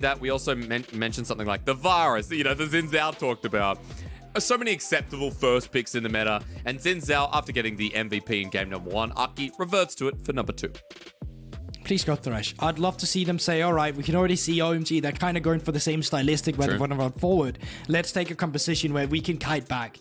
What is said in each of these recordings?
that, we also mentioned something like the virus, you know, the Xin Zhao talked about. So many acceptable first picks in the meta, and Xin Zhao, after getting the MVP in game number 1, Aki reverts to it for number 2. Please go Thresh. I'd love to see them say, all right, we can already see OMG, they're kind of going for the same stylistic where they want to run forward. Let's take a composition where we can kite back.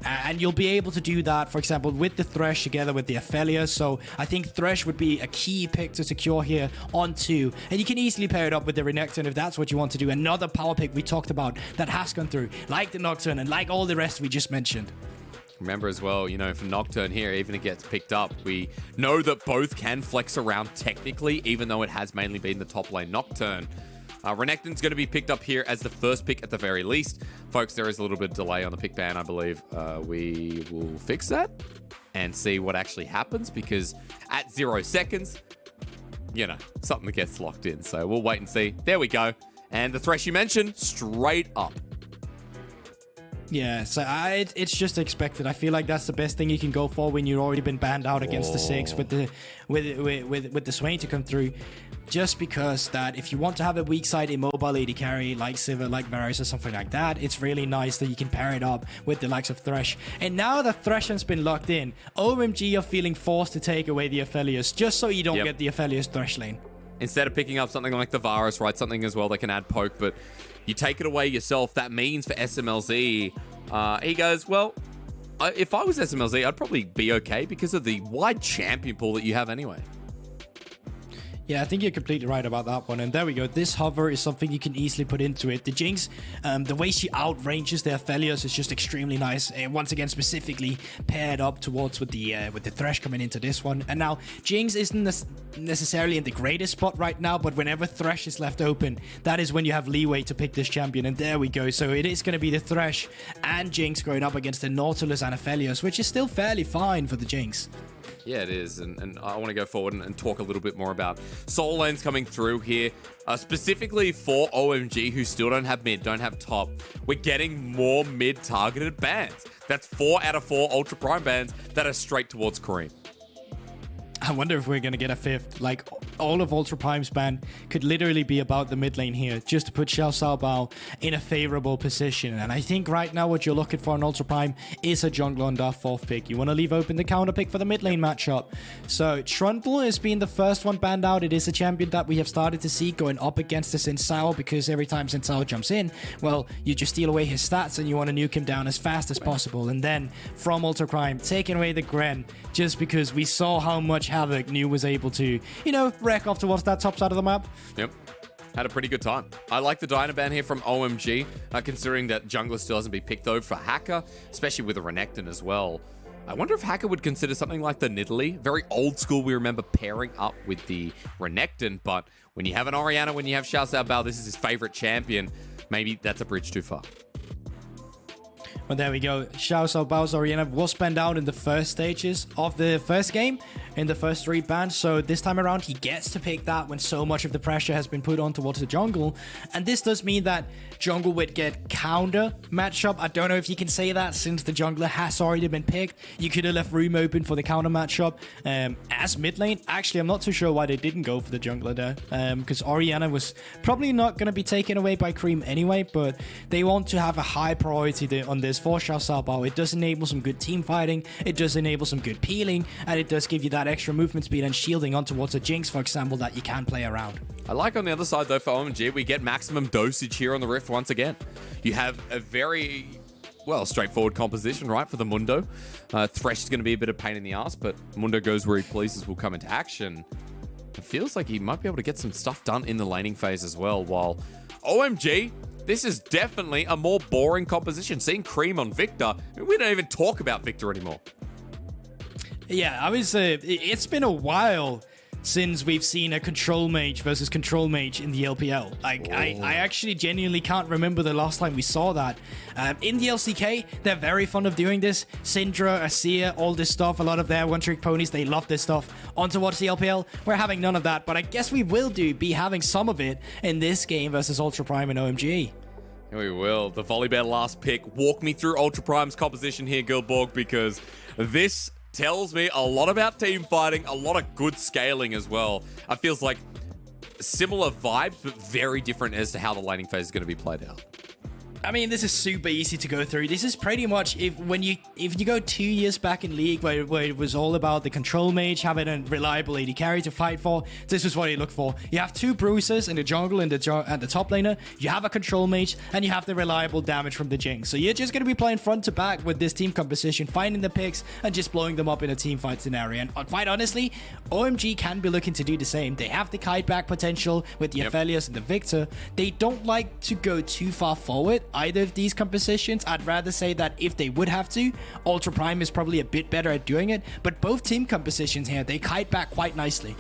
And you'll be able to do that, for example, with the Thresh together with the Aphelios. So I think Thresh would be a key pick to secure here on 2. And you can easily pair it up with the Renekton if that's what you want to do. Another power pick we talked about that has gone through, like the Nocturne and like all the rest we just mentioned. Remember as well, you know, for Nocturne here, even if it gets picked up, we know that both can flex around technically, even though it has mainly been the top lane Nocturne. Renekton's going to be picked up here as the first pick at the very least. Folks, there is a little bit of delay on the pick ban, I believe. We will fix that and see what actually happens, because at 0 seconds, you know, something gets locked in. So we'll wait and see. There we go. And the Thresh you mentioned, straight up. Yeah, so it's just expected. I feel like that's the best thing you can go for when you've already been banned out against the 6 with the Swain to come through. Just because that if you want to have a weak side immobile AD carry like Sivir, like Varus or something like that, it's really nice that you can pair it up with the likes of Thresh. And now that Thresh has been locked in, OMG are feeling forced to take away the Aphelios just so you don't get the Aphelios Thresh lane. Instead of picking up something like the Varus, right, something as well that can add poke, but you take it away yourself. That means for Smlz, he goes, well, if I was Smlz, I'd probably be okay because of the wide champion pool that you have anyway. Yeah, I think you're completely right about that one. And there we go. This hover is something you can easily put into it. The Jinx, the way she outranges the Aphelios is just extremely nice. And once again, specifically paired up towards with the Thresh coming into this one. And now, Jinx isn't necessarily in the greatest spot right now, but whenever Thresh is left open, that is when you have leeway to pick this champion. And there we go. So it is going to be the Thresh and Jinx going up against the Nautilus and Aphelios, which is still fairly fine for the Jinx. Yeah, it is, and I want to go forward and talk a little bit more about solo lanes coming through here, specifically for OMG, who still don't have mid, don't have top. We're getting more mid-targeted bans. That's 4 out of 4 Ultra Prime bans that are straight towards Creme. I wonder if we're going to get a 5th. Like, all of Ultra Prime's ban could literally be about the mid lane here, just to put ShiauC in a favorable position. And I think right now what you're looking for in Ultra Prime is a jungler on that 4th pick. You want to leave open the counter pick for the mid lane matchup. So Trundle has been the first one banned out. It is a champion that we have started to see going up against the Xin Zhao, because every time Xin Zhao jumps in, well, you just steal away his stats and you want to nuke him down as fast as possible. And then from Ultra Prime, taking away the Creme, just because we saw how much havoc New was able to, you know, wreck off towards that top side of the map. Yep. Had a pretty good time. I like the Dyna ban here from OMG, considering that jungler still hasn't been picked though for Hacker, especially with a Renekton as well. I wonder if Hacker would consider something like the Nidalee. Very old school, we remember pairing up with the Renekton, but when you have an Orianna, when you have ShiauC, this is his favorite champion, maybe that's a bridge too far. Well, there we go. ShiauC's Orianna was banned out in the first stages of the first game, in the first 3 bans. So this time around, he gets to pick that when so much of the pressure has been put on towards the jungle. And this does mean that jungle would get counter matchup. I don't know if you can say that since the jungler has already been picked. You could have left room open for the counter matchup as mid lane. Actually, I'm not too sure why they didn't go for the jungler there, because Orianna was probably not going to be taken away by Creme anyway, but they want to have a high priority on this for ShiauC. It does enable some good team fighting, it does enable some good peeling, and it does give you that extra movement speed and shielding on towards a Jinx, for example, that you can play around. I like on the other side though for OMG, we get maximum dosage here on the Rift once again. You have a very, well, straightforward composition, right, for the Mundo. Thresh is going to be a bit of pain in the ass, but Mundo goes where he pleases, will come into action. It feels like he might be able to get some stuff done in the laning phase as well, while OMG, this is definitely a more boring composition. Seeing Creme on Viktor, we don't even talk about Viktor anymore. Yeah, it's been a while since we've seen a control mage versus control mage in the LPL. Like, I actually genuinely can't remember the last time we saw that. In the LCK, they're very fond of doing this. Syndra, Asir, all this stuff, a lot of their one-trick ponies, they love this stuff. On towards the LPL, we're having none of that, but I guess we will be having some of it in this game versus Ultra Prime and OMG. We will. The Volibear last pick. Walk me through Ultra Prime's composition here, Guldborg, because this tells me a lot about team fighting, a lot of good scaling as well. It feels like similar vibes, but very different as to how the laning phase is going to be played out. I mean, this is super easy to go through. This is pretty much if you go 2 years back in League where it was all about the control mage having a reliable AD carry to fight for, this is what you look for. You have 2 bruisers in the jungle and the top laner. You have a control mage and you have the reliable damage from the Jinx. So you're just going to be playing front to back with this team composition, finding the picks and just blowing them up in a team fight scenario. And quite honestly, OMG can be looking to do the same. They have the kite back potential with the Aphelios and the Viktor. They don't like to go too far forward either of these compositions. I'd rather say that if they would have to, Ultra Prime is probably a bit better at doing it, but both team compositions here, they kite back quite nicely.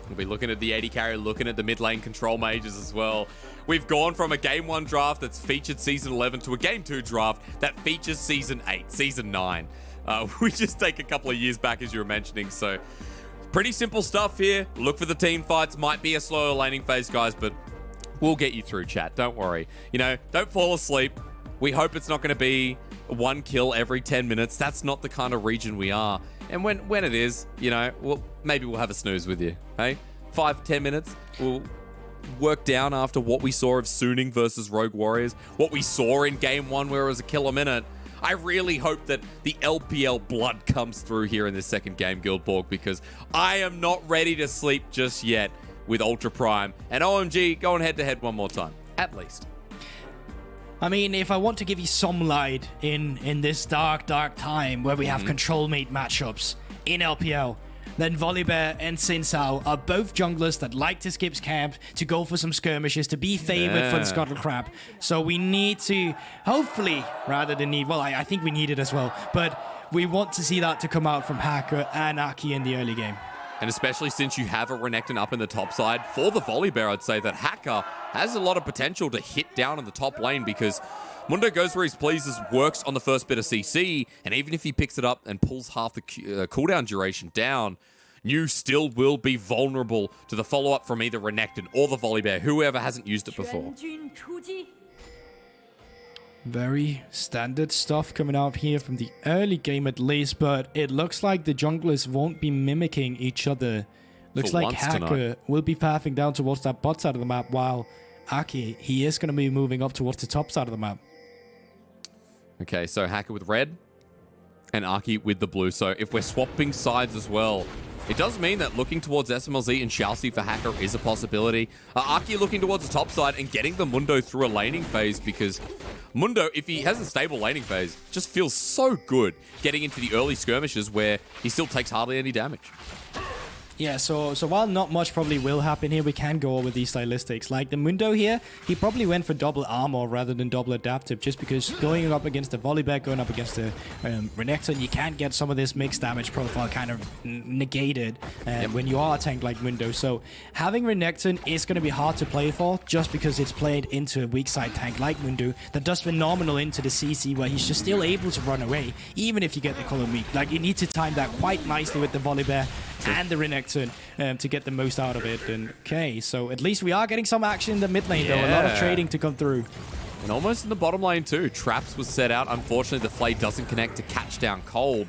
We'll be looking at the AD carry, looking at the mid lane control mages as well. We've gone from a Game 1 draft that's featured Season 11 to a Game 2 draft that features Season 8, Season 9. We just take a couple of years back, as you were mentioning, so pretty simple stuff here. Look for the team fights. Might be a slower laning phase, guys, but we'll get you through, chat. Don't worry. You know, don't fall asleep. We hope it's not going to be 1 kill every 10 minutes. That's not the kind of region we are. And when it is, you know, maybe we'll have a snooze with you. Hey, 5-10 minutes. We'll work down after what we saw of Suning versus Rogue Warriors. What we saw in Game 1 where it was a kill a minute. I really hope that the LPL blood comes through here in this second game, Guldborg, because I am not ready to sleep just yet with Ultra Prime and OMG going head-to-head one more time, at least. I mean, if I want to give you some light in this dark time where we have control mate matchups in LPL, then Volibear and Xin Zhao are both junglers that like to skip camp, to go for some skirmishes, to be favored for the Scuttle Crab. So we need to, hopefully, rather than need, well, I think we need it as well, but we want to see that to come out from Hacker and Aki in the early game. And especially since you have a Renekton up in the top side, for the Volibear, I'd say that Hacker has a lot of potential to hit down in the top lane because Mundo goes where he pleases, works on the first bit of CC, and even if he picks it up and pulls half the cooldown duration down, you still will be vulnerable to the follow-up from either Renekton or the Volibear, whoever hasn't used it before. Very standard stuff coming out here from the early game at least, but it looks like the junglers won't be mimicking each other. Looks like Hacker will be pathing down towards that bot side of the map, while Aki, he is going to be moving up towards the top side of the map. Okay, so Hacker with red and Aki with the blue. So if we're swapping sides as well, it does mean that looking towards Smlz and ShiauC for Hacker is a possibility. Aki looking towards the top side and getting the Mundo through a laning phase, because Mundo, if he has a stable laning phase, just feels so good getting into the early skirmishes where he still takes hardly any damage. Yeah, so while not much probably will happen here, we can go over these stylistics. Like the Mundo here, he probably went for double armor rather than double adaptive, just because going up against the Volibear, going up against the Renekton, you can't get some of this mixed damage profile kind of negated when you are a tank like Mundo. So having Renekton is going to be hard to play for, just because it's played into a weak side tank like Mundo that does phenomenal into the CC, where he's just still able to run away, even if you get the column weak. Like, you need to time that quite nicely with the Volibear and the Renekton to get the most out of it. And okay, so at least we are getting some action in the mid lane, though. A lot of trading to come through. And almost in the bottom lane too. Traps was set out. Unfortunately, the Flay doesn't connect to catch down Cold.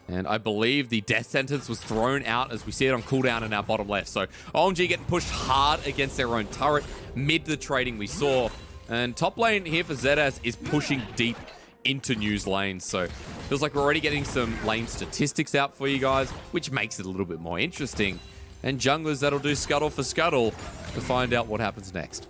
And I believe the death sentence was thrown out as we see it on cooldown in our bottom left. So OMG getting pushed hard against their own turret mid the trading we saw. And top lane here for ZS is pushing deep into News lanes. So feels like we're already getting some lane statistics out for you guys, which makes it a little bit more interesting. And junglers that'll do scuttle for scuttle to find out what happens next.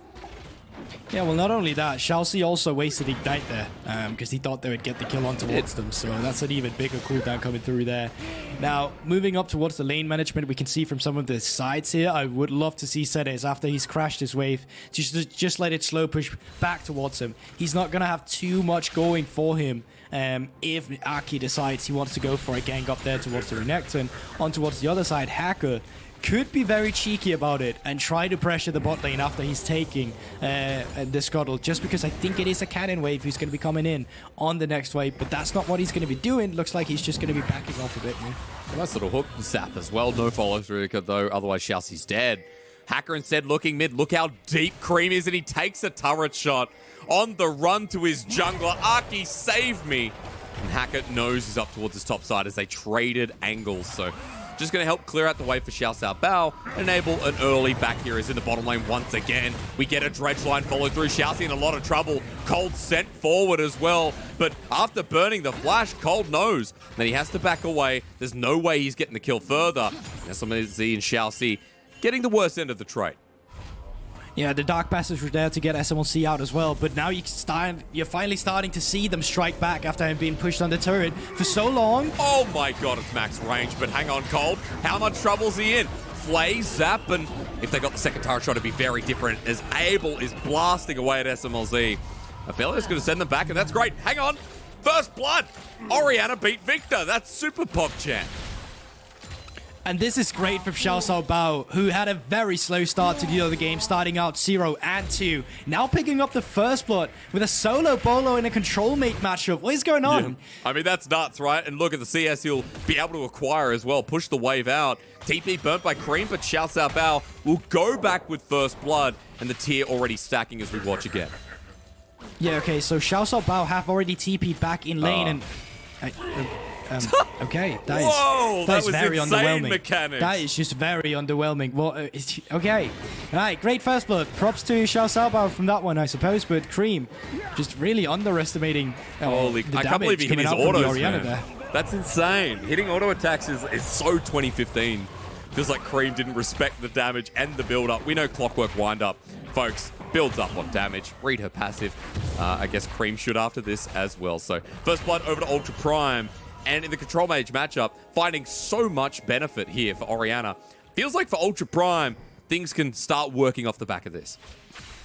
Yeah, well, not only that, ShiauC also wasted Ignite there because he thought they would get the kill on towards them. So that's an even bigger cooldown coming through there. Now, moving up towards the lane management, we can see from some of the sides here, I would love to see ZS, after he's crashed his wave, just let it slow push back towards him. He's not going to have too much going for him if Aki decides he wants to go for a gank up there towards the Renekton. On towards the other side, Hacker could be very cheeky about it and try to pressure the bot lane after he's taking the scuttle, just because I think it is a cannon wave who's going to be coming in on the next wave, but that's not what he's going to be doing. Looks like he's just going to be backing off a bit more. Nice little hook zap as well. No follow through though, otherwise ShiauC's dead. Hacker instead looking mid. Look how deep Creme is, and he takes a turret shot on the run to his jungler. Aki, save me. And Hacker knows he's up towards his top side as they traded angles, so Just going to help clear out the way for ShiauC, enable an early back here is in the bottom lane once again. We get a dredge line follow through. ShiauC in a lot of trouble. Cold sent forward as well. But after burning the flash, Cold knows that he has to back away. There's no way he's getting the kill further. Smlz and ShiauC getting the worst end of the trade. Yeah, the Dark Passage was there to get SMLC out as well, but now you're finally starting to see them strike back after having been pushed on the turret for so long. Oh my god, it's max range, but hang on, Cold. How much trouble's he in? Flay, Zap, and if they got the second turret shot, it'd be very different, as Abel is blasting away at Smlz. Aphelios is going to send them back, and that's great. Hang on. First blood. Orianna beat Viktor. That's super pop champ. And this is great from ShiauC, who had a very slow start to the other game, starting out 0 and 2. Now picking up the first blood with a solo bolo in a control mate matchup. What is going on? Yeah. I mean, that's nuts, right? And look at the CS he'll be able to acquire as well. Push the wave out. TP burnt by Creme, but ShiauC will go back with first blood. And the tier already stacking as we watch again. Yeah, okay, so ShiauC have already TP'd back in lane and... okay, that is very underwhelming. Mechanics. That is just very underwhelming. Well, okay. Alright, great first blood. Props to ShiauC from that one, I suppose, but Creme just really underestimating Holy, the I can't believe he hit his out autos, from the Orianna man. there. That's insane. Hitting auto attacks is so 2015. Feels like Creme didn't respect the damage and the build-up. We know Clockwork wind-up, folks, builds up on damage. Read her passive. I guess Creme should after this as well. So, first blood over to Ultra Prime. And in the Control Mage matchup, finding so much benefit here for Orianna. Feels like for Ultra Prime, things can start working off the back of this.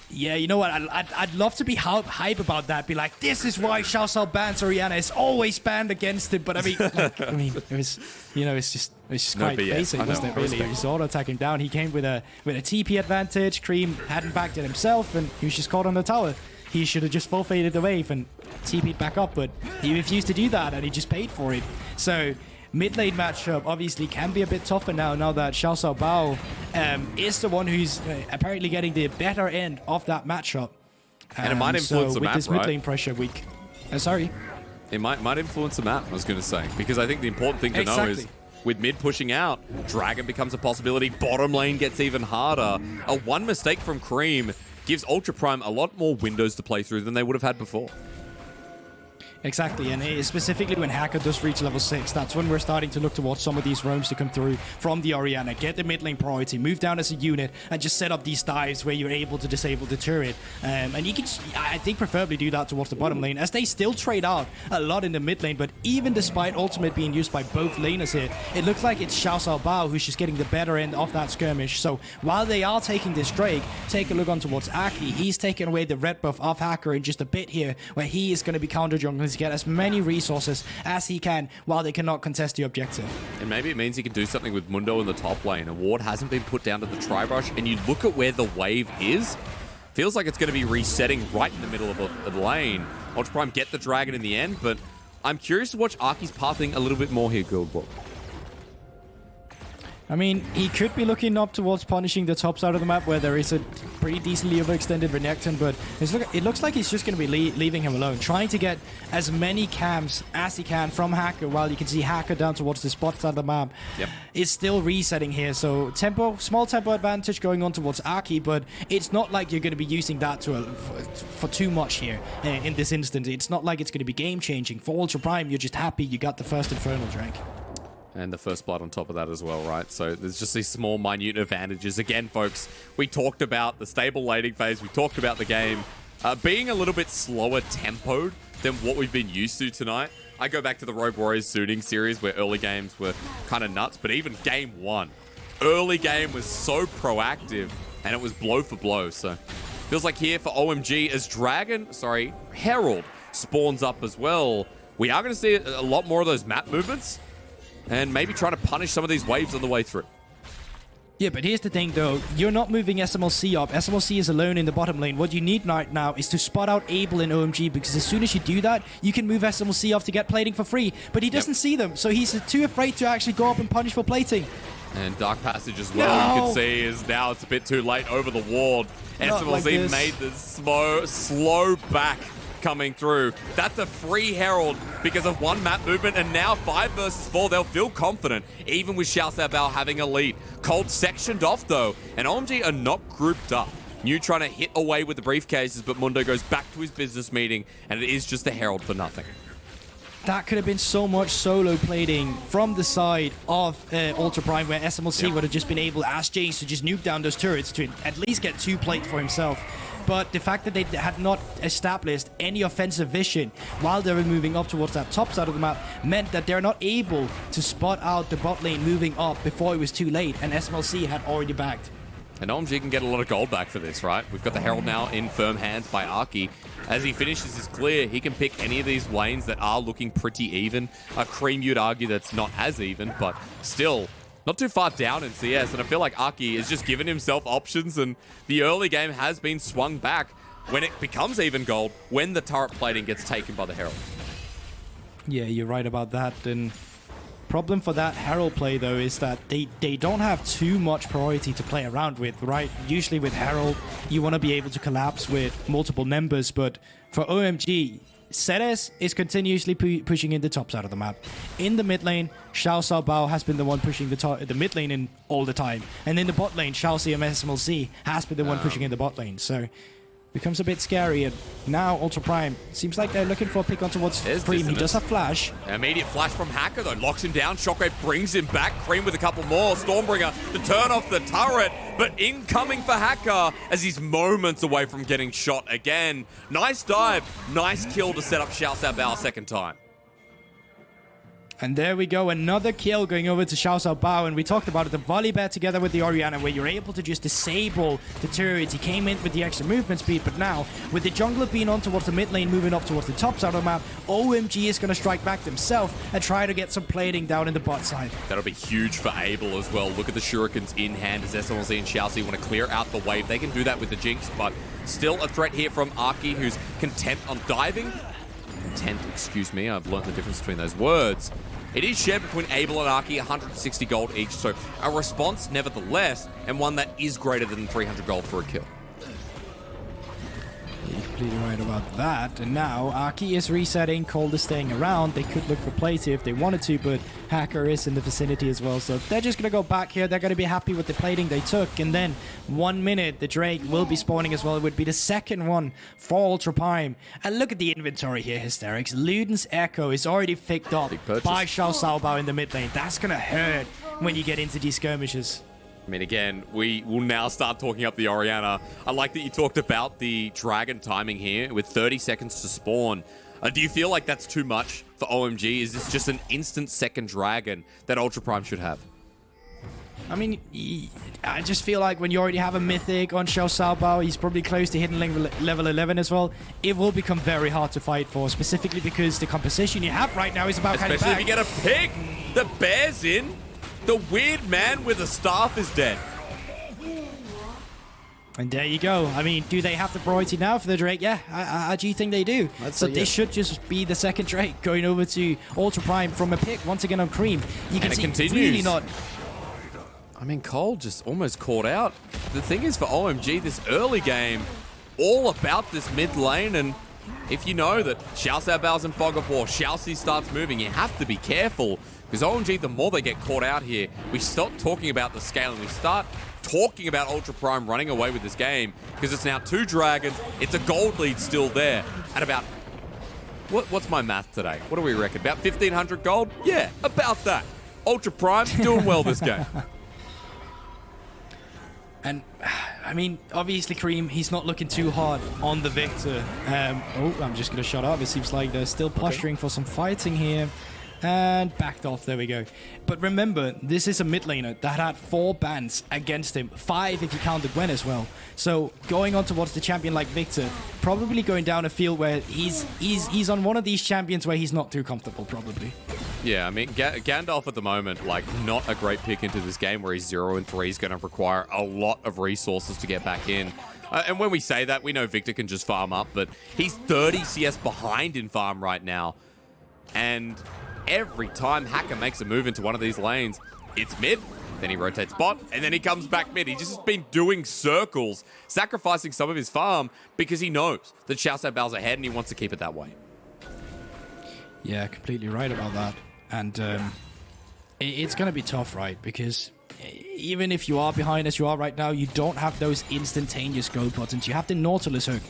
Yeah, you know what? I'd love to be hype about that. Be like, this is why ShiauC bans Orianna. It's always banned against it. But I mean, it was, it's just quite basic, wasn't it? Really, he was auto attacking down. He came with a TP advantage. Creme hadn't backed it himself, and he was just caught on the tower. He should have just forfeited the wave and TP'd back up, but he refused to do that, and he just paid for it. So mid lane matchup obviously can be a bit tougher now that ShiauC is the one who's apparently getting the better end of that matchup. And it might influence the map, with this mid lane pressure week. Sorry. It might influence the map, I was going to say, because I think the important thing to know is with mid pushing out, Dragon becomes a possibility, bottom lane gets even harder. A one mistake from Creme gives Ultra Prime a lot more windows to play through than they would have had before. Exactly, and specifically when Hacker does reach level 6, that's when we're starting to look towards some of these roams to come through from the Orianna. Get the mid lane priority, move down as a unit, and just set up these dives where you're able to disable the turret. And you can, I think, preferably do that towards the bottom lane, as they still trade out a lot in the mid lane, but even despite ultimate being used by both laners here, it looks like it's ShiauC who's just getting the better end of that skirmish. So while they are taking this Drake, take a look on towards Aki. He's taking away the red buff of Hacker in just a bit here, where he is going to be counter jungling to get as many resources as he can while they cannot contest the objective. And maybe it means he can do something with Mundo in the top lane. A ward hasn't been put down to the tri-brush, and you look at where the wave is, feels like it's going to be resetting right in the middle of the lane. Ultra Prime get the dragon in the end, but I'm curious to watch Aki's pathing a little bit more here, Guldborg. I mean, he could be looking up towards punishing the top side of the map where there is a pretty decently overextended Renekton, but it looks like he's just going to be leaving him alone, trying to get as many camps as he can from Hacker, while you can see Hacker down towards the spot side of the map. Yep. Is still resetting here, so small tempo advantage going on towards Aki, but it's not like you're going to be using that for too much here in this instance. It's not like it's going to be game-changing. For Ultra Prime, you're just happy you got the first Infernal Drake. And the first blood on top of that as well, right? So there's just these small, minute advantages. Again, folks, we talked about the stable laning phase. We talked about the game being a little bit slower tempoed than what we've been used to tonight. I go back to the Rogue Warriors Zooting series where early games were kind of nuts, but even game one, early game was so proactive and it was blow for blow. So feels like here for OMG as Herald spawns up as well. We are going to see a lot more of those map movements, and maybe trying to punish some of these waves on the way through. Yeah, but here's the thing, though. You're not moving SMLC up. SMLC is alone in the bottom lane. What you need right now is to spot out Abel in OMG, because as soon as you do that, you can move SMLC off to get plating for free. But he doesn't see them, so he's too afraid to actually go up and punish for plating. And Dark Passage as well, you can see, is now it's a bit too late over the ward. SMLC made the slow back coming through. That's a free Herald because of one map movement, and now 5 versus 4. They'll feel confident, even with ShiauC having a lead. Cold sectioned off, though, and OMG are not grouped up. New trying to hit away with the briefcases, but Mundo goes back to his business meeting, and it is just a Herald for nothing. That could have been so much solo plating from the side of Ultra Prime, where Smlz would have just been able, as Jinx, to just nuke down those turrets to at least get 2 plates for himself. But the fact that they had not established any offensive vision while they were moving up towards that top side of the map meant that they're not able to spot out the bot lane moving up before it was too late, and Smlz had already backed. And OMG can get a lot of gold back for this, right? We've got the Herald now in firm hands by Arky. As he finishes his clear, he can pick any of these lanes that are looking pretty even. Creme, you'd argue that's not as even, but still not too far down in CS. And I feel like Arky has just given himself options, and the early game has been swung back when it becomes even gold, when the turret plating gets taken by the Herald. Yeah, you're right about that. And problem for that Herald play, though, is that they don't have too much priority to play around with, right? Usually with Herald, you want to be able to collapse with multiple members, but for OMG, ZS is continuously pushing in the top side of the map. In the mid lane, ShiauC has been the one pushing the mid lane in all the time. And in the bot lane, ShiauC and Smlz has been the one pushing in the bot lane. So becomes a bit scary, and now Ultra Prime seems like they're looking for a pick on towards Creme. He does have flash. Immediate flash from Hacker, though, locks him down. Shockwave brings him back. Creme with a couple more. Stormbringer to turn off the turret, but incoming for Hacker as he's moments away from getting shot again. Nice dive, nice kill to set up ShiauC second time. And there we go, another kill going over to ShiauC, and we talked about it, the Volibear together with the Orianna, where you're able to just disable the turret. He came in with the extra movement speed, but now, with the jungler being on towards the mid lane, moving up towards the top side of the map, OMG is going to strike back themselves and try to get some plating down in the bot side. That'll be huge for Abel as well. Look at the shurikens in hand as Smlz and ShiauC want to clear out the wave. They can do that with the Jinx, but still a threat here from Arky, who's content on diving. Excuse me, I've learned the difference between those words. It is shared between Abel and Arky, 160 gold each, so a response nevertheless, and one that is greater than 300 gold for a kill. You're completely right about that. And now Arky is resetting, Cold is staying around. They could look for plate if they wanted to, but Hacker is in the vicinity as well. So they're just going to go back here. They're going to be happy with the plating they took. And then 1 minute, the Drake will be spawning as well. It would be the second one for Ultra Prime. And look at the inventory here, Hysterics. Luden's Echo is already picked up by ShiauC in the mid lane. That's going to hurt when you get into these skirmishes. I mean, again, we will now start talking up the Orianna. I like that you talked about the dragon timing here with 30 seconds to spawn. Do you feel like that's too much for OMG? Is this just an instant second dragon that Ultra Prime should have? I mean, I just feel like when you already have a mythic on ShiauC, he's probably close to hitting level 11 as well. It will become very hard to fight for, specifically because the composition you have right now is about kind of Especially if you get a pick. The bear's in. The weird man with a staff is dead. And there you go. I mean, do they have the priority now for the Drake? Yeah, I do think they do. So this should just be the second Drake going over to Ultra Prime from a pick once again on Creme. You can see it's really not. I mean, Cole just almost caught out. The thing is for OMG, this early game, all about this mid lane, and if you know that ShiauC in fog of war, ShiauC starts moving, you have to be careful. Because OMG, the more they get caught out here, we stop talking about the scale and we start talking about Ultra Prime running away with this game. Because it's now 2 dragons, it's a gold lead still there. At about, what's my math today? What do we reckon? About 1,500 gold? Yeah, about that. Ultra Prime doing well this game. And, I mean, obviously, Creme, he's not looking too hard on the Viktor. Oh, I'm just going to shut up. It seems like they're still posturing for some fighting here. And backed off, there we go. But remember, this is a mid laner that had 4 bans against him. 5 if you count the Gwen as well. So going on towards the champion like Viktor, probably going down a field where he's on one of these champions where he's not too comfortable, probably. Yeah, I mean, Gandalf at the moment, like, not a great pick into this game where he's 0-3 is going to require a lot of resources to get back in. And when we say that, we know Viktor can just farm up, but he's 30 CS behind in farm right now. And every time Hacker makes a move into one of these lanes, it's mid. Then he rotates bot, and then he comes back mid. He's just been doing circles, sacrificing some of his farm because he knows that ShiauC Bao's ahead and he wants to keep it that way. Yeah, completely right about that. And it's going to be tough, right? Because even if you are behind as you are right now, you don't have those instantaneous goal buttons. You have the Nautilus hook,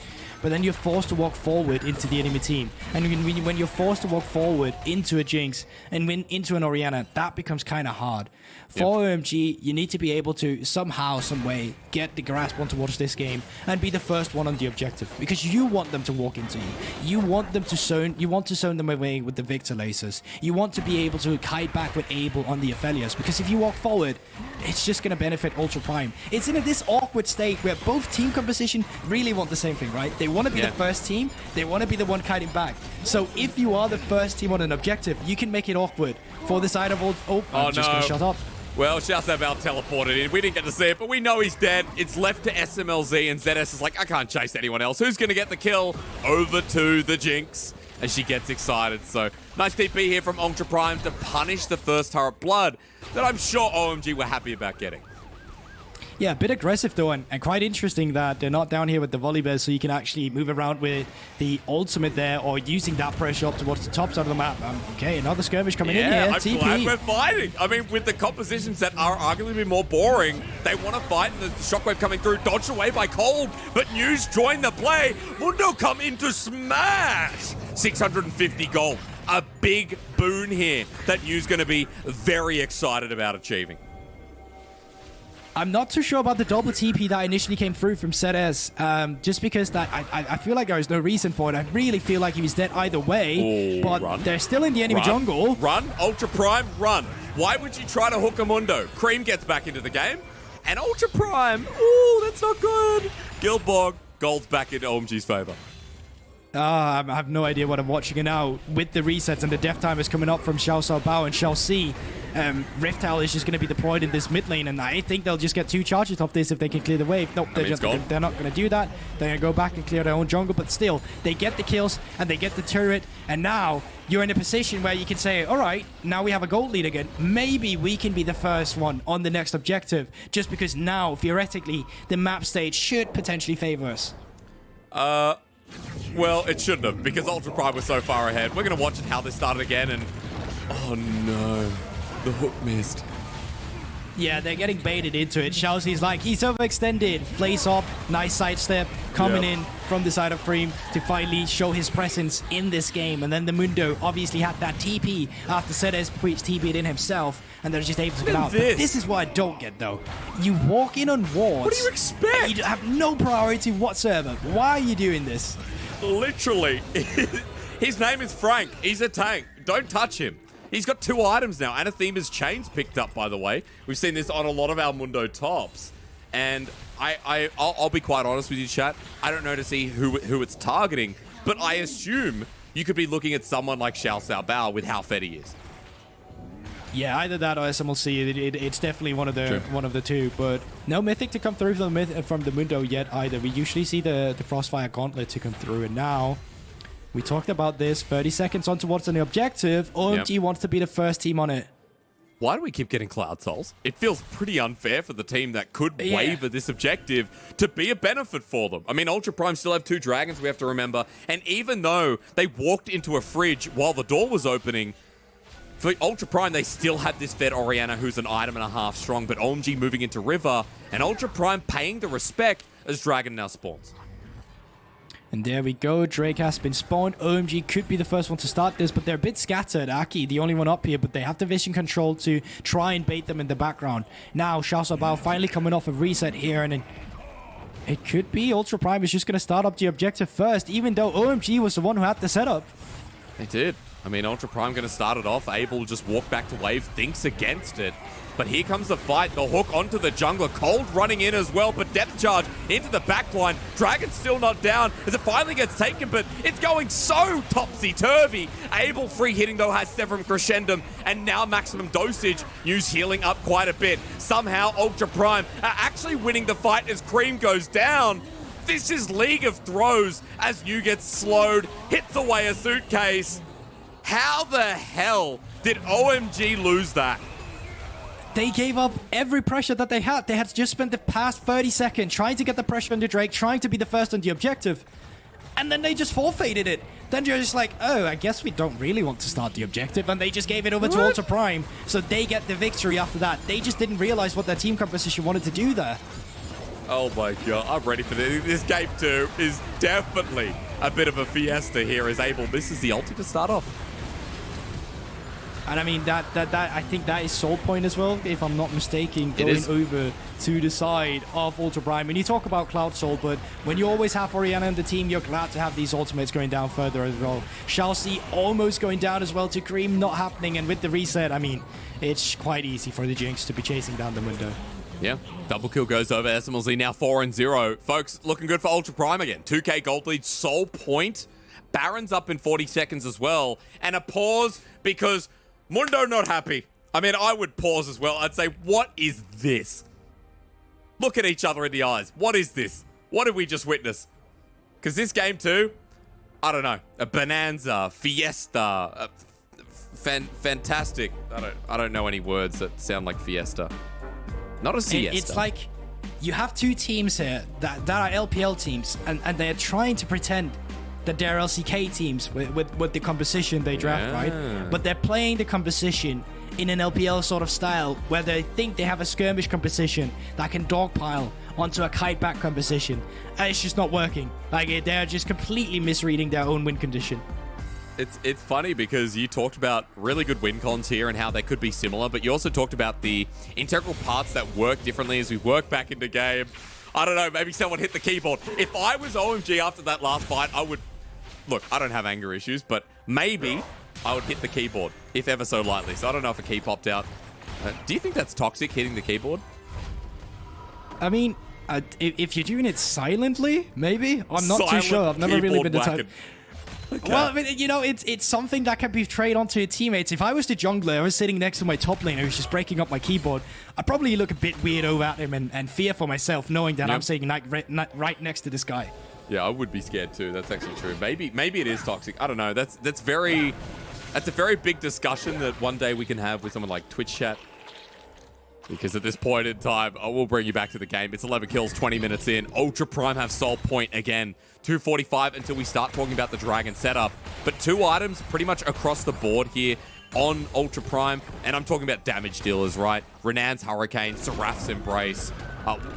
but then you're forced to walk forward into the enemy team. And when you're forced to walk forward into a Jinx and into an Orianna, that becomes kind of hard. For OMG, you need to be able to somehow, some way, get the grasp on towards this game and be the first one on the objective, because you want them to walk into you. You want them to zone. You want to zone them away with the Viktor lasers. You want to be able to kite back with Abel on the Aphelios, because if you walk forward, it's just going to benefit Ultra Prime. It's in this awkward state where both team composition really want the same thing, right? They want to be the first team. They want to be the one kiting back. So if you are the first team on an objective, you can make it awkward for the side of I'm just going to shut up. Well, ShiauC Bao teleported in. We didn't get to see it, but we know he's dead. It's left to Smlz, and ZS is like, I can't chase anyone else. Who's going to get the kill? Over to the Jinx, and she gets excited. So, nice TP here from Ultra Prime to punish the first turret blood that I'm sure OMG were happy about getting. Yeah, a bit aggressive though, and quite interesting that they're not down here with the Volibear, so you can actually move around with the ultimate there, or using that pressure up towards the top side of the map. Okay, another skirmish coming in here. I'm glad we're fighting. I mean, with the compositions that are arguably more boring, they want to fight, and the shockwave coming through, dodged away by Cold, but News joined the play. Mundo come in to smash 650 gold. A big boon here that News going to be very excited about achieving. I'm not too sure about the double TP that initially came through from ZS, just because that I feel like there was no reason for it. I really feel like he was dead either way, but they're still in the enemy jungle. Run, Ultra Prime, run. Why would you try to hook a Mundo? Creme gets back into the game, and Ultra Prime, ooh, that's not good. Guldborg, gold's back into OMG's favor. I have no idea what I'm watching now. With the resets and the death timers coming up from ShiauC Bao and ShiauC, Rift Towel is just going to be deployed in this mid lane, and I think they'll just get 2 charges off this if they can clear the wave. Nope, they're not going to do that. They're going to go back and clear their own jungle, but still, they get the kills and they get the turret, and now you're in a position where you can say, all right, now we have a gold lead again. Maybe we can be the first one on the next objective, just because now, theoretically, the map stage should potentially favor us. Well, it shouldn't have, because Ultra Prime was so far ahead. We're going to watch how this started again, and oh no, the hook missed. Yeah, they're getting baited into it. ShiauC's like, he's overextended. Place up, nice sidestep, coming in from the side of Creme to finally show his presence in this game. And then the Mundo obviously had that TP after ZS TP'd in himself, and they're just able to get out. But this is what I don't get, though. You walk in on wards. What do you expect? You have no priority whatsoever. Why are you doing this? Literally. His name is Frank. He's a tank. Don't touch him. He's got 2 items now. Anathema's chains picked up, by the way. We've seen this on a lot of our Mundo tops. And I'll be quite honest with you, chat. I don't know to see who it's targeting, but I assume you could be looking at someone like ShiauC Bao with how fed he is. Yeah, either that or SMLC. It's definitely one of the two. But no Mythic to come through from the Mundo yet either. We usually see the Frostfire Gauntlet to come through, and now we talked about this. 30 seconds on towards the objective. OMG wants to be the first team on it. Why do we keep getting Cloud Souls? It feels pretty unfair for the team that could waver this objective to be a benefit for them. I mean, Ultra Prime still have 2 dragons, we have to remember. And even though they walked into a fridge while the door was opening, for Ultra Prime, they still have this fed Orianna, who's an item and a half strong, but OMG moving into River, and Ultra Prime paying the respect as Dragon now spawns. And there we go. Drake has been spawned. OMG could be the first one to start this, but they're a bit scattered. Aki, the only one up here, but they have the vision control to try and bait them in the background. Now, ShiauC Bao finally coming off a reset here, and it could be Ultra Prime is just going to start up the objective first, even though OMG was the one who had the setup. They did. I mean, Ultra Prime going to start it off. Abel just walk back to wave, thinks against it. But here comes the fight. The hook onto the jungler. Cold running in as well, but depth charge into the backline. Dragon's still not down as it finally gets taken, but it's going so topsy-turvy. Abel free hitting, though, has Severum Crescendum, and now maximum dosage. News healing up quite a bit. Somehow, Ultra Prime are actually winning the fight as Creme goes down. This is League of Throws as New gets slowed, hits away a suitcase. How the hell did OMG lose that? They gave up every pressure that they had. They had just spent the past 30 seconds trying to get the pressure on the Drake, trying to be the first on the objective. And then they just forfeited it. Then you're just like, oh, I guess we don't really want to start the objective. And they just gave it over to Ultra Prime. So they get the victory after that. They just didn't realize what their team composition wanted to do there. Oh my god, I'm ready for this. This game 2 is definitely a bit of a fiesta here as Abel misses the ulti to start off. And I mean, I think that is Soul Point as well, if I'm not mistaken, going over to the side of Ultra Prime. When you talk about Cloud Soul, but when you always have Orianna in the team, you're glad to have these ultimates going down further as well. ShiauC almost going down as well to Creme, not happening. And with the reset, I mean, it's quite easy for the Jinx to be chasing down the Mundo. Yeah, double kill goes over. Smlz now 4-0. Folks, looking good for Ultra Prime again. 2k gold lead, Soul Point. Baron's up in 40 seconds as well. And a pause because Mundo not happy. I mean, I would pause as well. I'd say, what is this? Look at each other in the eyes. What is this? What did we just witness? Because this game too, I don't know. A bonanza, fiesta, fantastic. I don't know any words that sound like fiesta. Not a siesta. It's like you have two teams here that are LPL teams, and they're trying to pretend that they're LCK teams with the composition they draft, right? But they're playing the composition in an LPL sort of style where they think they have a skirmish composition that can dogpile onto a kite back composition. And it's just not working. Like, they're just completely misreading their own win condition. It's funny because you talked about really good win cons here and how they could be similar, but you also talked about the integral parts that work differently as we work back into game. I don't know, maybe someone hit the keyboard. If I was OMG after that last fight, I would... Look, I don't have anger issues, but maybe I would hit the keyboard, if ever so lightly. So I don't know if a key popped out. Do you think that's toxic, hitting the keyboard? I mean, if you're doing it silently, maybe? I'm not too sure. I've never really been the type... Okay. Well, I mean, you know, it's something that can be trade onto your teammates. If I was the jungler, I was sitting next to my top laner who's just breaking up my keyboard, I'd probably look a bit weird over at him and fear for myself, knowing that I'm sitting right next to this guy. Yeah, I would be scared too. That's actually true. Maybe it is toxic. I don't know. That's a very big discussion that one day we can have with someone like Twitch chat. Because at this point in time, I will bring you back to the game. It's 11 kills, 20 minutes in. Ultra Prime have Soul Point again. 245 until we start talking about the Dragon setup. But 2 items pretty much across the board here on Ultra Prime. And I'm talking about damage dealers, right? Renan's Hurricane, Seraph's Embrace.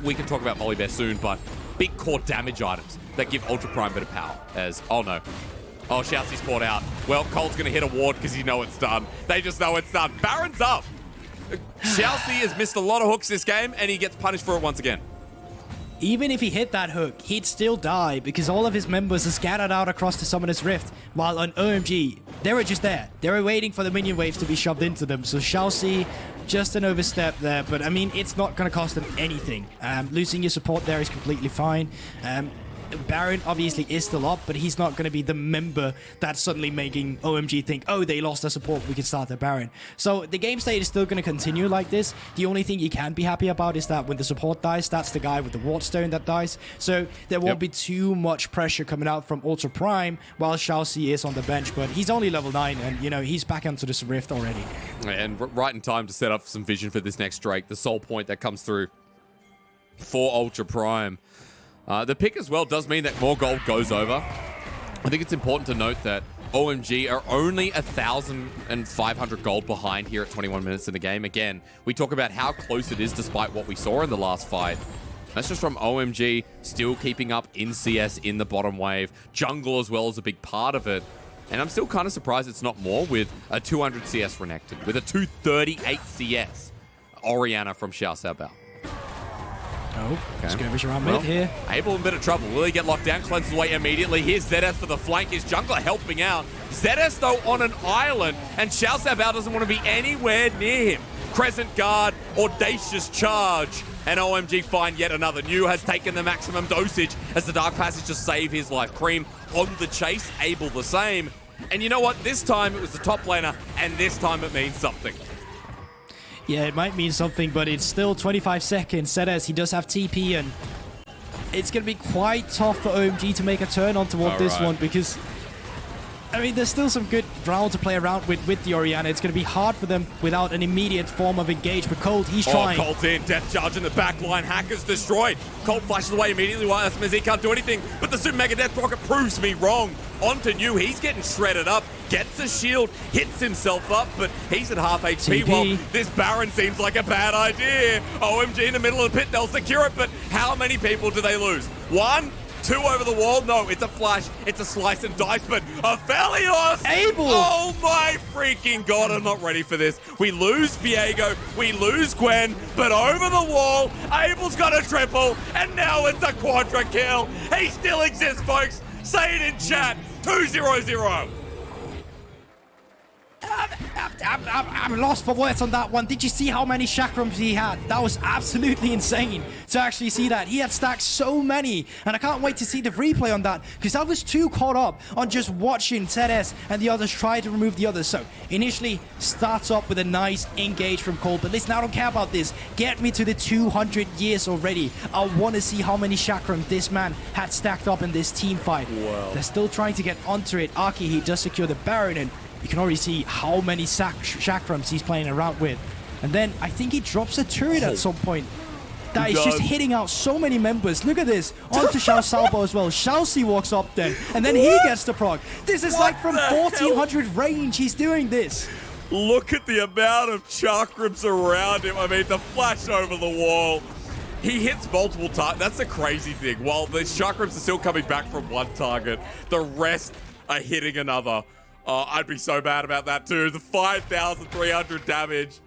We can talk about Volibear soon, but big core damage items that give Ultra Prime a bit of power. As, oh no. Oh, ShiauC's caught out. Well, Cole's going to hit a ward because you know it's done. They just know it's done. Baron's up. ShiauC has missed a lot of hooks this game, and he gets punished for it once again. Even if he hit that hook, he'd still die because all of his members are scattered out across the Summoner's Rift, while on OMG, they were just there. They were waiting for the minion waves to be shoved into them, so ShiauC, just an overstep there, but I mean, it's not going to cost them anything. Losing your support there is completely fine. Baron obviously is still up, but he's not going to be the member that's suddenly making OMG think, oh, they lost their support, we can start their Baron. So the game state is still going to continue like this. The only thing you can be happy about is that when the support dies, that's the guy with the wardstone that dies. So there won't be too much pressure coming out from Ultra Prime while ShiauC is on the bench, but he's only level 9 and, you know, he's back onto this Rift already. And right in time to set up some vision for this next Drake, the Soul Point that comes through for Ultra Prime. The pick as well does mean that more gold goes over. I think it's important to note that OMG are only 1,500 gold behind here at 21 minutes in the game. Again, we talk about how close it is despite what we saw in the last fight. That's just from OMG still keeping up in CS in the bottom wave. Jungle as well is a big part of it. And I'm still kind of surprised it's not more with a 200 CS Renekton, with a 238 CS Orianna from ShiauC. Oh, okay. Skirmish around mid here. Abel in a bit of trouble. Will he get locked down? Cleanses away immediately. Here's ZS for the flank. His jungler helping out. ZS, though, on an island, and ShiauC doesn't want to be anywhere near him. Crescent Guard, Audacious Charge, and OMG find yet another. New has taken the maximum dosage as the Dark Passage to save his life. Creme on the chase, Abel the same. And you know what? This time it was the top laner, and this time it means something. Yeah, it might mean something, but it's still 25 seconds. ZS, he does have TP, and it's going to be quite tough for OMG to make a turn on toward this one because I mean, there's still some good ground to play around with the Orianna. It's going to be hard for them without an immediate form of engagement. Cold, he's trying. Cold's in. Death charge in the back line. Hacker's destroyed. Cold flashes away immediately while Smlz can't do anything. But the Super Mega Death Rocket proves me wrong. On to New. He's getting shredded up. Gets a shield. Hits himself up. But he's at half HP. TP. Well, this Baron seems like a bad idea. OMG in the middle of the pit. They'll secure it. But how many people do they lose? 1? 2 over the wall? No, it's a flash. It's a slice and dice, but Aphelios! Abel! Oh my freaking god, I'm not ready for this. We lose Viego, we lose Gwen, but over the wall, Abel's got a triple, and now it's a quadra kill. He still exists, folks. Say it in chat. 2-0-0. I'm lost for words on that one. Did you see how many chakrams he had? That was absolutely insane to actually see that. He had stacked so many, and I can't wait to see the replay on that, because I was too caught up on just watching ZS and the others try to remove the others. So initially starts up with a nice engage from Cole, but listen, I don't care about this. Get me to the 200 years already. I want to see how many chakrams this man had stacked up in this team fight. Wow. They're still trying to get onto it. Aki, he does secure the Baron, and you can already see how many chakrams he's playing around with. And then I think he drops a turret at some point. That is just hitting out so many members. Look at this. Onto ShiauC as well. ShiauC walks up then. And then he gets the proc. This is like from 1400 range. He's doing this. Look at the amount of chakrams around him. I mean, the flash over the wall. He hits multiple targets. That's the crazy thing. While the chakrams are still coming back from one target, the rest are hitting another. I'd be so bad about that too. The 5,300 damage.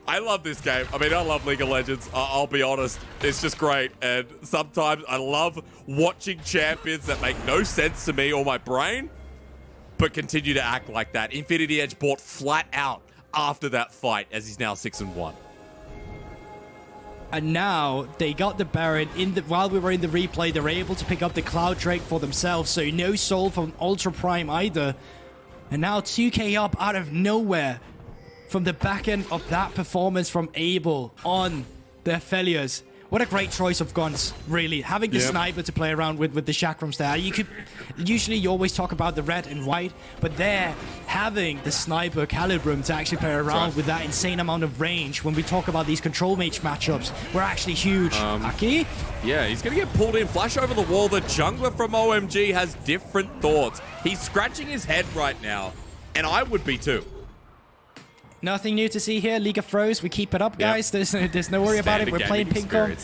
I love this game. I mean, I love League of Legends. I'll be honest. It's just great. And sometimes I love watching champions that make no sense to me or my brain, but continue to act like that. Infinity Edge bought flat out after that fight, as he's now 6-1. And now they got the Baron while we were in the replay. They were able to pick up the Cloud Drake for themselves. So no soul from Ultra Prime either. And now 2k up out of nowhere from the back end of that performance from Abel on the Aphelios. What a great choice of guns, really. Having the sniper to play around with the chakrams there. Usually you always talk about the red and white, but there, having the sniper calibrum to actually play around with that insane amount of range when we talk about these control mage matchups were actually huge. Aki? Yeah, he's going to get pulled in. Flash over the wall. The jungler from OMG has different thoughts. He's scratching his head right now, and I would be too. Nothing new to see here. League of Throws. We keep it up, guys. There's no worry about it. We're playing ping pong.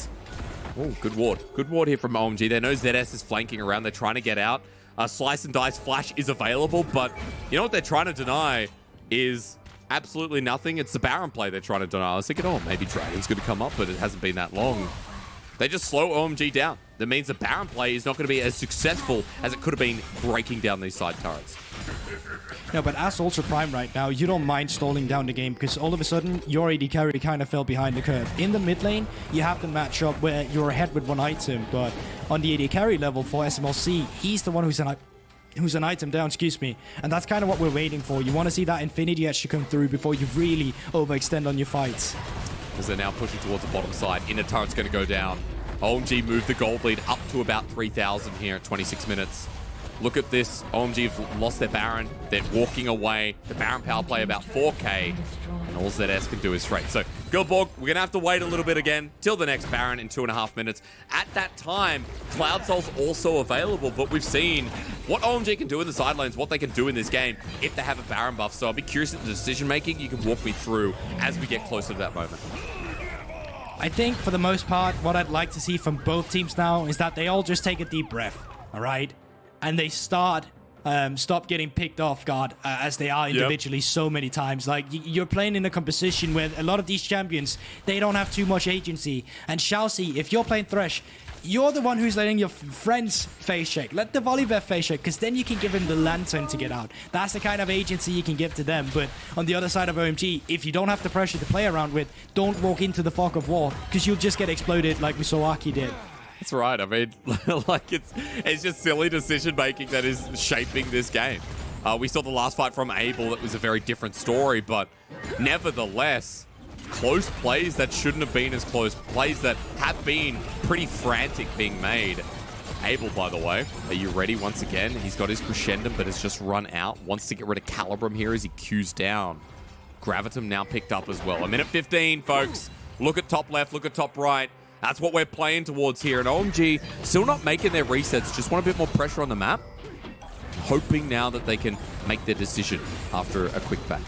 Oh, good ward. Good ward here from OMG. They know ZS is flanking around. They're trying to get out. Slice and Dice Flash is available, but you know what they're trying to deny is absolutely nothing. It's the Baron play they're trying to deny. I was thinking, oh, maybe Dragon's going to come up, but it hasn't been that long. They just slow OMG down. That means the Baron play is not going to be as successful as it could have been breaking down these side turrets. No, but as Ultra Prime right now, you don't mind stalling down the game because all of a sudden, your AD carry kind of fell behind the curve. In the mid lane, you have the matchup where you're ahead with one item, but on the AD carry level for SMLC, he's the one who's an item down, excuse me. And that's kind of what we're waiting for. You want to see that Infinity Edge to come through before you really overextend on your fights. As they're now pushing towards the bottom side, inner turret's going to go down. OMG moved the gold lead up to about 3,000 here at 26 minutes. Look at this. OMG have lost their Baron. They're walking away. The Baron power play about 4k. And all ZS can do is straight. So, Guldborg, we're going to have to wait a little bit again till the next Baron in 2.5 minutes. At that time, Cloud Soul's also available, but we've seen what OMG can do in the side lanes, what they can do in this game if they have a Baron buff. So I'll be curious at the decision making. You can walk me through as we get closer to that moment. I think, for the most part, what I'd like to see from both teams now is that they all just take a deep breath, all right? And they stop getting picked off guard as they are individually so many times. Like, you're playing in a composition where a lot of these champions, they don't have too much agency. And ShiauC, if you're playing Thresh, you're the one who's letting your friends face check. Let the Volibear face check, because then you can give him the lantern to get out. That's the kind of agency you can give to them. But on the other side of OMG, if you don't have the pressure to play around with, don't walk into the fog of war, because you'll just get exploded like we saw Aki did. That's right. I mean, like it's just silly decision making that is shaping this game. We saw the last fight from Abel. It was a very different story, but nevertheless, close plays that shouldn't have been as close, plays that have been pretty frantic being made. Abel, by the way, are you ready once again? He's got his crescendum, but has just run out. Wants to get rid of Calibrum here as he queues down. Gravitum now picked up as well. A minute 15, folks. Look at top left, look at top right. That's what we're playing towards here. And OMG still not making their resets. Just want a bit more pressure on the map. Hoping now that they can make their decision after a quick back.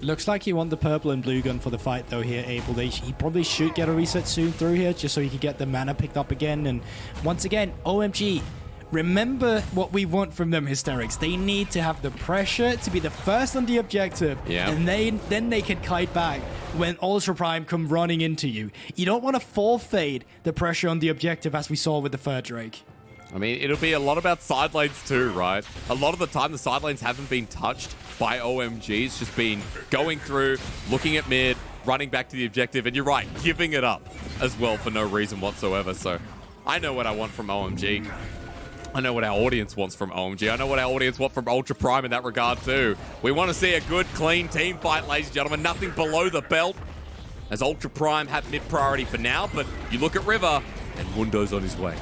Looks like he won the purple and blue gun for the fight, though, here, Abel. He probably should get a reset soon through here, just so he can get the mana picked up again. And once again, OMG, remember what we want from them, Hysterics. They need to have the pressure to be the first on the objective, and then they can kite back when Ultra Prime come running into you. You don't want to forfeit the pressure on the objective, as we saw with the third Drake. I mean, it'll be a lot about side lanes too, right? A lot of the time, the side lanes haven't been touched by OMG. It's just been going through, looking at mid, running back to the objective, and you're right, giving it up as well for no reason whatsoever. So I know what I want from OMG. I know what our audience wants from OMG. I know what our audience want from Ultra Prime in that regard too. We want to see a good, clean team fight, ladies and gentlemen. Nothing below the belt, as Ultra Prime have mid priority for now. But you look at River, and Mundo's on his way.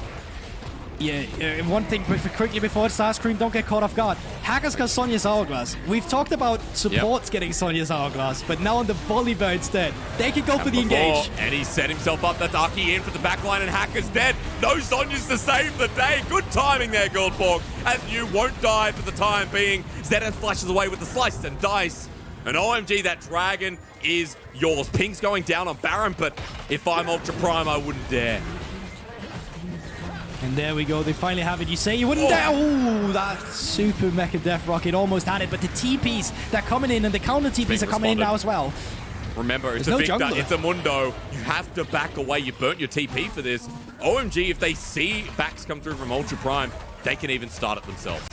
Yeah, one thing quickly before it starts, Creme, don't get caught off guard. Hacker's got Sonya's Hourglass. We've talked about supports getting Sonya's Hourglass, but now on the Volibear instead, they can go for the engage. And he set himself up. That's Aki in for the backline, and Hacker's dead. No Sonya's to save the day. Good timing there, Guldborg, as you won't die for the time being. Zedith flashes away with the slice and dice. And OMG, that dragon is yours. Ping's going down on Baron, but if I'm Ultra Prime, I wouldn't dare. And there we go. They finally have it. You say you wouldn't dare. Ooh, that super mecha death rocket almost had it. But the TPs, they're coming in, and the counter TPs are coming in now as well. Remember, it's a Viktor, it's a Mundo. You have to back away. You burnt your TP for this. OMG, if they see backs come through from Ultra Prime, they can even start it themselves.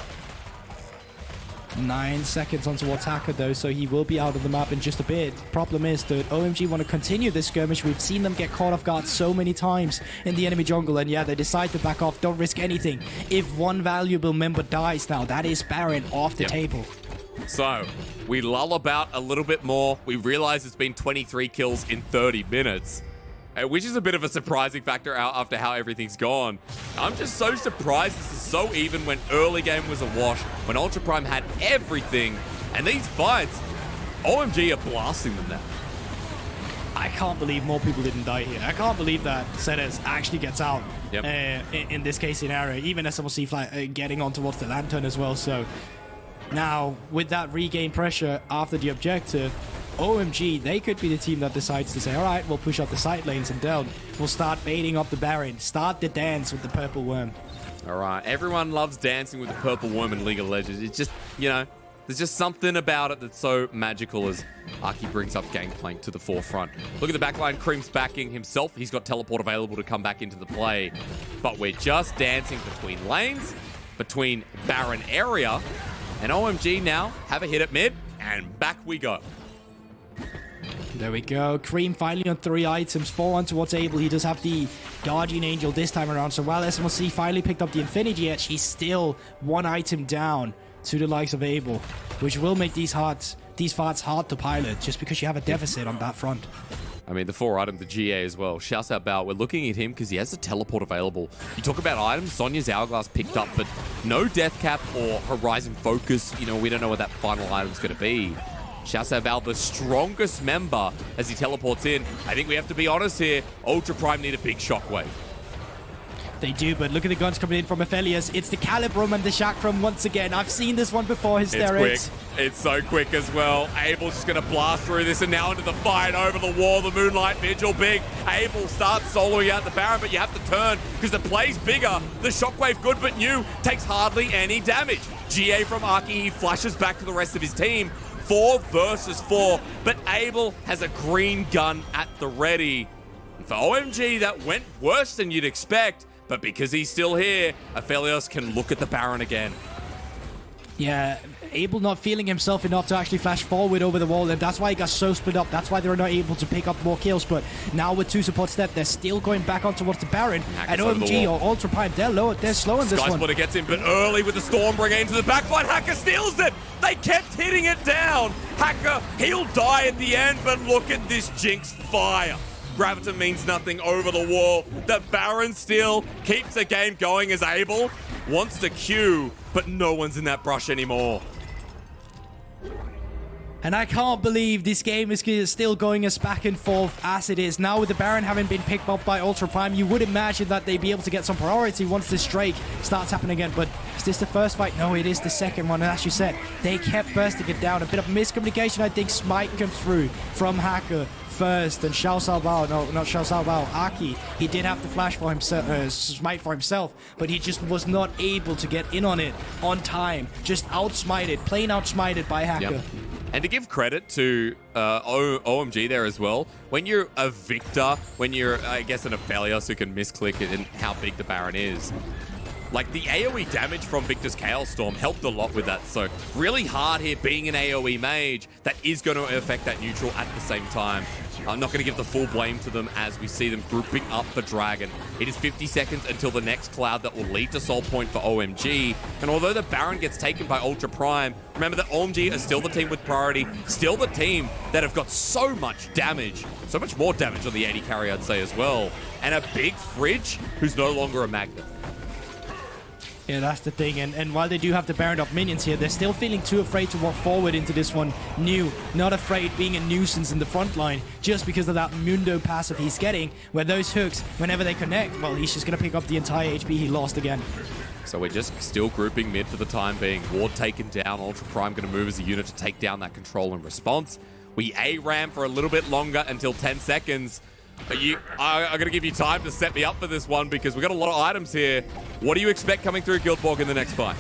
9 seconds onto Hacker, though, so he will be out of the map in just a bit. Problem is that OMG want to continue this skirmish. We've seen them get caught off guard so many times in the enemy jungle, and yeah, they decide to back off, don't risk anything. If one valuable member dies now, that is Baron off the table. So, we lull about a little bit more. We realize it's been 23 kills in 30 minutes. Which is a bit of a surprising factor after how everything's gone. I'm just so surprised this is so even when early game was a wash, when Ultra Prime had everything, and these fights, OMG are blasting them now. I can't believe more people didn't die here. I can't believe that Zedes actually gets out in this case scenario, even SMLC getting on towards the Lantern as well. So now, with that regained pressure after the objective, OMG, they could be the team that decides to say, all right, we'll push up the side lanes and down. We'll start baiting up the Baron. Start the dance with the Purple Worm. All right. Everyone loves dancing with the Purple Worm in League of Legends. It's just, you know, there's just something about it that's so magical as Aki brings up Gangplank to the forefront. Look at the backline. Creme's backing himself. He's got teleport available to come back into the play. But we're just dancing between lanes, between Baron area, and OMG now have a hit at mid, and back we go. There we go. Creme finally on 3 items. 4 on towards Abel. He does have the Guardian Angel this time around. So while SMLC finally picked up the Infinity Edge, he's still 1 item down to the likes of Abel, which will make these fights hard to pilot just because you have a deficit on that front. I mean, the 4 item, the GA as well. Shouts out Bao. We're looking at him because he has a teleport available. You talk about items, Sonya's Hourglass picked up, but no Death Cap or Horizon Focus. You know, we don't know what that final item's going to be. Shouts out Val, the strongest member as he teleports in. I think we have to be honest here. Ultra Prime need a big shockwave. They do, but look at the guns coming in from Aphelios. It's the Calibrum and the Chakram once again. I've seen this one before, Hysterics. It's quick. It's so quick as well. Abel's just going to blast through this, and now into the fight over the wall. The Moonlight Vigil big. Abel starts soloing out the Baron, but you have to turn because the play's bigger. The shockwave good, but new takes hardly any damage. GA from Aki, he flashes back to the rest of his team. 4 versus 4, but Abel has a green gun at the ready. And for OMG, that went worse than you'd expect, but because he's still here, Aphelios can look at the Baron again. Yeah, Abel not feeling himself enough to actually flash forward over the wall, and that's why he got so split up. That's why they were not able to pick up more kills, but now with 2 supports left, they're still going back on towards the Baron. And OMG or Ultra Prime, they're slowing this one. Skysplitter gets in, but early with the Stormbringer into the backline. Hacker steals it! They kept hitting it down! Hacker, he'll die at the end, but look at this Jinx fire. Graviton means nothing over the wall. The Baron still keeps the game going as Abel wants to queue, but no one's in that brush anymore. And I can't believe this game is still going as back and forth as it is. Now with the Baron having been picked up by Ultra Prime, you would imagine that they'd be able to get some priority once this Drake starts happening again. But is this the first fight? No, it is the second one. And as you said, they kept bursting it down. A bit of miscommunication, I think, might come through from Hacker first. And ShiauC, no, not ShiauC, Aki, he did have to flash for himself, smite for himself, but he just was not able to get in on it on time. Just outsmited, plain outsmited by Hacker. Yep. And to give credit to OMG there as well, when you're a Viktor, when you're, I guess, an Aphelios who can misclick it and how big the Baron is, like the AoE damage from Viktor's Chaos Storm helped a lot with that. So really hard here being an AoE mage that is going to affect that neutral at the same time. I'm not going to give the full blame to them as we see them grouping up the Dragon. It is 50 seconds until the next cloud that will lead to Soul Point for OMG. And although the Baron gets taken by Ultra Prime, remember that OMG are still the team with priority, still the team that have got so much damage, so much more damage on the AD carry, I'd say, as well. And a big Fridge who's no longer a magnet. Yeah, that's the thing. And while they do have the Baron up minions here, they're still feeling too afraid to walk forward into this one new. Not afraid being a nuisance in the front line just because of that Mundo passive he's getting, where those hooks, whenever they connect, well, he's just going to pick up the entire HP he lost again. So we're just still grouping mid for the time being. Ward taken down. Ultra Prime going to move as a unit to take down that control and response. We A-ram for a little bit longer until 10 seconds. I'm going to give you time to set me up for this one because we've got a lot of items here. What do you expect coming through Guldborg in the next fight?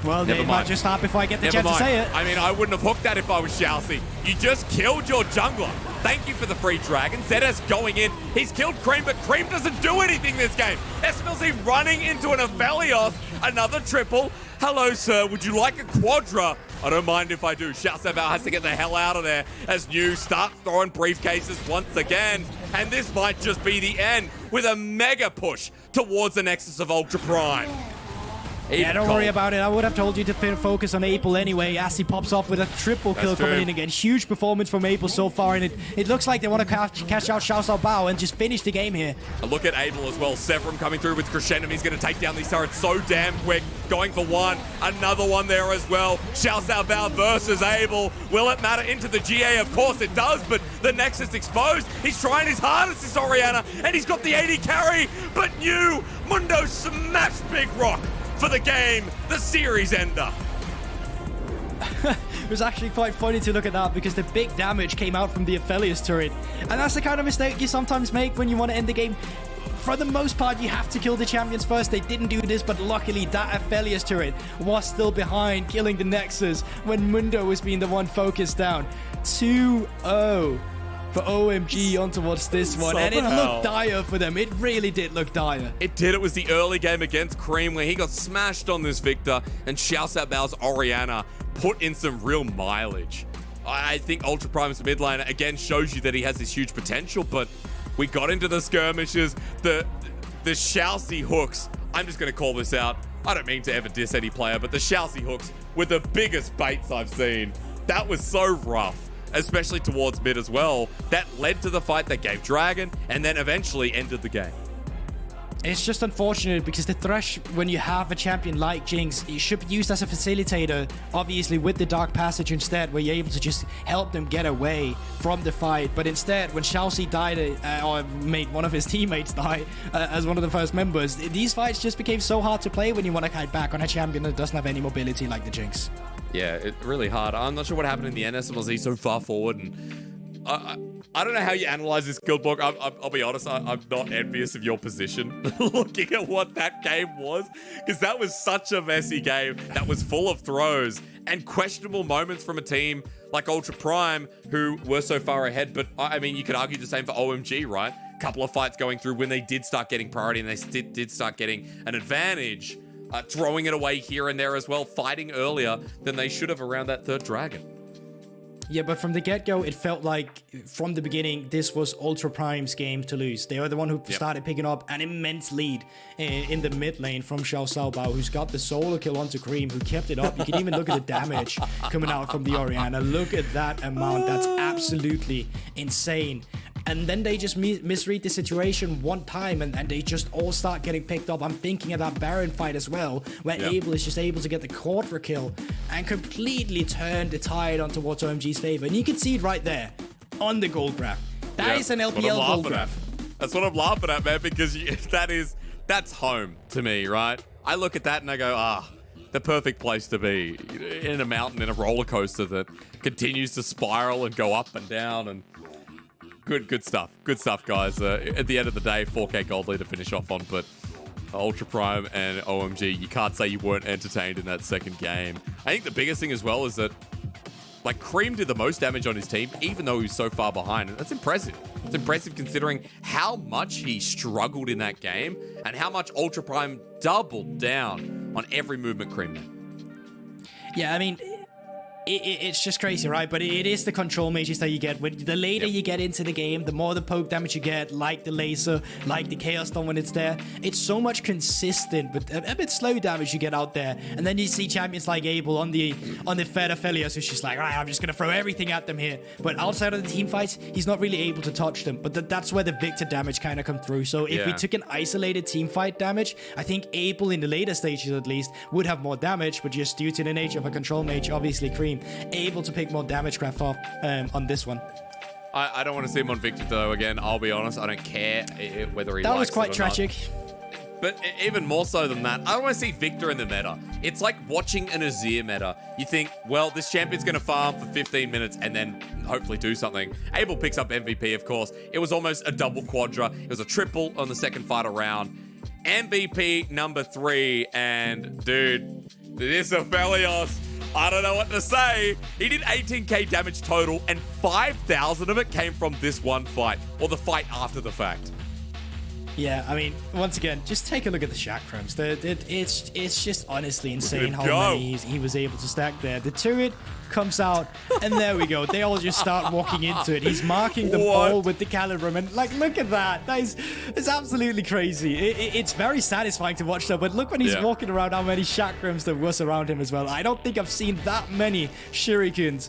Well, they might just start before I get the chance to say it. I mean, I wouldn't have hooked that if I was ShiauC. You just killed your jungler. Thank you for the free dragon. ZS going in. He's killed Creme, but Creme doesn't do anything this game. Smlz running into an Aphelios. Another triple. Hello, sir. Would you like a quadra? I don't mind if I do. ShiauC has to get the hell out of there as New starts throwing briefcases once again. And this might just be the end with a mega push towards the Nexus of Ultra Prime. Yeah, don't worry about it. I would have told you to focus on Apel anyway, as he pops off with a triple kill coming in again. Huge performance from Apel so far, and it looks like they want to cash out ShiauC and just finish the game here. A look at Abel as well. Severum coming through with Crescendo. He's going to take down these turrets so damn quick. Going for one. Another one there as well. ShiauC versus Abel. Will it matter into the GA? Of course it does, but the Nexus exposed. He's trying his hardest, this Orianna, and he's got the AD carry, but new Mundo smashed Big Rock for the game, the series ender. It was actually quite funny to look at that because the big damage came out from the Aphelios turret. And that's the kind of mistake you sometimes make when you want to end the game. For the most part, you have to kill the champions first. They didn't do this, but luckily that Aphelios turret was still behind, killing the Nexus when Mundo was being the one focused down. 2-0 for OMG on towards this one, and it looked dire for them. It really did look dire. It did. It was the early game against Creme where he got smashed on this Viktor, and ShiauC's Orianna put in some real mileage. I think Ultra Prime's mid lane again shows you that he has this huge potential, but we got into the skirmishes, the ShiauC hooks. I'm just going to call this out. I don't mean to ever diss any player, but the ShiauC hooks were the biggest baits I've seen. That was so rough, especially towards mid as well. That led to the fight that gave Dragon and then eventually ended the game. It's just unfortunate because the Thresh, when you have a champion like Jinx, it should be used as a facilitator, obviously with the Dark Passage instead, where you're able to just help them get away from the fight. But instead, when ShiauC died, or made one of his teammates die as one of the first members, these fights just became so hard to play when you want to kite back on a champion that doesn't have any mobility like the Jinx. Yeah, it's really hard. I'm not sure what happened in the end. Smlz so far forward, and I don't know how you analyze this, Guldborg. I'll be honest, I'm not envious of your position looking at what that game was, because that was such a messy game that was full of throws and questionable moments from a team like Ultra Prime, who were so far ahead. But I mean, you could argue the same for OMG, right? A couple of fights going through when they did start getting priority and they did start getting an advantage. Throwing it away here and there as well, fighting earlier than they should have around that third dragon. Yeah, but from the get-go, it felt like, from the beginning, this was Ultra Prime's game to lose. They were the one who started picking up an immense lead in the mid lane from ShiauC, who's got the solo kill onto Creme, who kept it up. You can even look at the damage coming out from the Orianna. Look at that amount. That's absolutely insane. and then they just misread the situation one time, and they just all start getting picked up. I'm thinking of that Baron fight as well, where Abel is just able to get the quadra kill and completely turn the tide on towards OMG's favor. And you can see it right there on the gold graph. That is an LPL gold graph. That's what I'm laughing at, man, because that's home to me, right? I look at that and I go, the perfect place to be, in a mountain, in a roller coaster that continues to spiral and go up and down, and good stuff, guys. At the end of the day, 4K gold lead to finish off on, but Ultra Prime and OMG, you can't say you weren't entertained in that second game. I think the biggest thing as well is that, like, Creme did the most damage on his team, even though he was so far behind. And that's impressive. It's impressive considering how much he struggled in that game and how much Ultra Prime doubled down on every movement Creme made. Yeah, I mean, it's just crazy, right? But it is the control mages that you get. The later you get into the game, the more the poke damage you get, like the laser, like the Chaos Storm when it's there. It's so much consistent, but a bit slow damage you get out there. And then you see champions like Abel on the Fed Aphelios, who's just like, all right, I'm just going to throw everything at them here. But outside of the team fights, he's not really able to touch them. But that's where the Viktor damage kind of come through. So if we took an isolated team fight damage, I think Abel in the later stages at least would have more damage, but just due to the nature of a control mage, obviously Creme able to pick more damage graph off on this one. I don't want to see him on Viktor though. Again, I'll be honest, I don't care whether he likes it or not. That was quite tragic. But even more so than that, I don't want to see Viktor in the meta. It's like watching an Azir meta. You think, well, this champion's going to farm for 15 minutes and then hopefully do something. Abel picks up MVP, of course. It was almost a double quadra. It was a triple on the second fight around. MVP number 3, and dude, this Aphelios, I don't know what to say. He did 18k damage total, and 5,000 of it came from this one fight, or the fight after the fact. Yeah, I mean, once again, just take a look at the chakrams. It's just honestly insane how many he was able to stack there. The turret comes out, and there we go. They all just start walking into it. He's marking them all with the calibrum, and like, look at that. It's absolutely crazy. It's very satisfying to watch, though. But look when he's walking around, how many chakrams there was around him as well. I don't think I've seen that many shurikens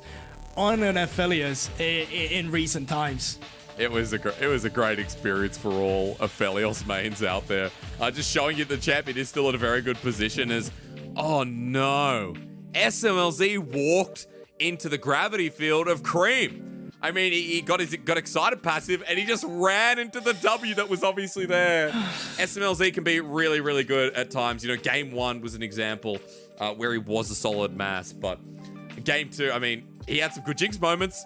on an Aphelios in recent times. It was a great experience for all Aphelios mains out there. Just showing you the champion is still in a very good position as, oh no, Smlz walked into the gravity field of Creme. I mean, he got excited passive and he just ran into the W that was obviously there. Smlz can be really, really good at times. You know, game 1 was an example where he was a solid mass, but game 2, I mean, he had some good Jinx moments.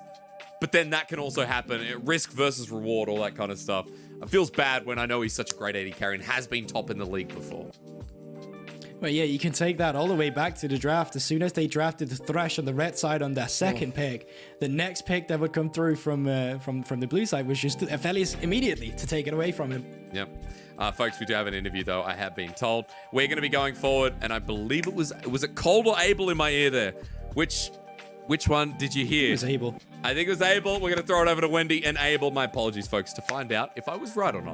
But then that can also happen. Risk versus reward, all that kind of stuff. It feels bad when I know he's such a great AD carry and has been top in the league before. Well, yeah, you can take that all the way back to the draft. As soon as they drafted the Thresh on the red side on their second pick, the next pick that would come through from the blue side was just Aphelios immediately to take it away from him. Yep. Folks, we do have an interview, though, I have been told. We're going to be going forward, and I believe was it Cold or Abel in my ear there? Which one did you hear? It was Abel. I think it was Abel. We're going to throw it over to Wendy and Abel. My apologies, folks, to find out if I was right or not.